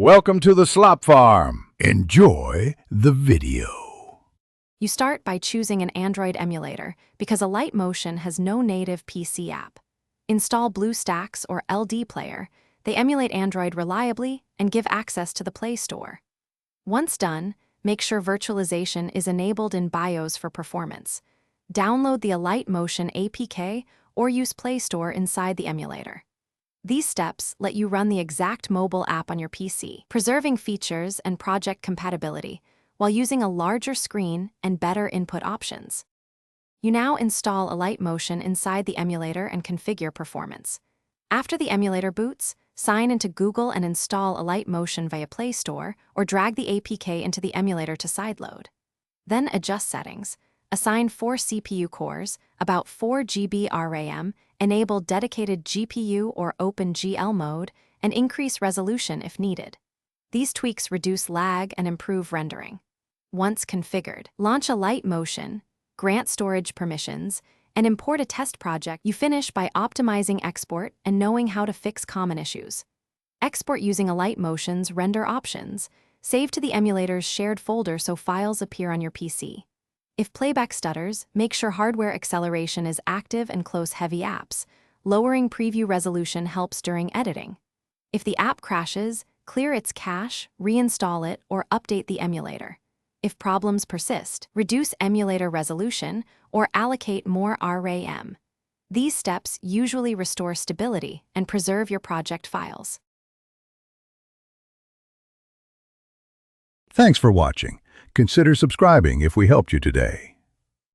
Welcome to the Slop Farm. Enjoy the video. You start by choosing an Android emulator because Alight Motion has no native PC app. Install BlueStacks or LD Player. They emulate Android reliably and give access to the Play Store. Once done, make sure virtualization is enabled in BIOS for performance. Download the Alight Motion APK or use Play Store inside the emulator. These steps let you run the exact mobile app on your PC, preserving features and project compatibility while using a larger screen and better input options. You now install Alight Motion inside the emulator and configure performance. After the emulator boots, sign into Google and install Alight Motion via Play Store or drag the APK into the emulator to sideload. Then adjust settings. Assign 4 CPU cores, about 4 GB RAM, enable dedicated GPU or OpenGL mode, and increase resolution if needed. These tweaks reduce lag and improve rendering. Once configured, launch Alight Motion, grant storage permissions, and import a test project. You finish by optimizing export and knowing how to fix common issues. Export using Alight Motion's render options. Save to the emulator's shared folder so files appear on your PC. If playback stutters, make sure hardware acceleration is active and close heavy apps. Lowering preview resolution helps during editing. If the app crashes, clear its cache, reinstall it, or update the emulator. If problems persist, reduce emulator resolution or allocate more RAM. These steps usually restore stability and preserve your project files. Thanks for watching. Consider subscribing if we helped you today.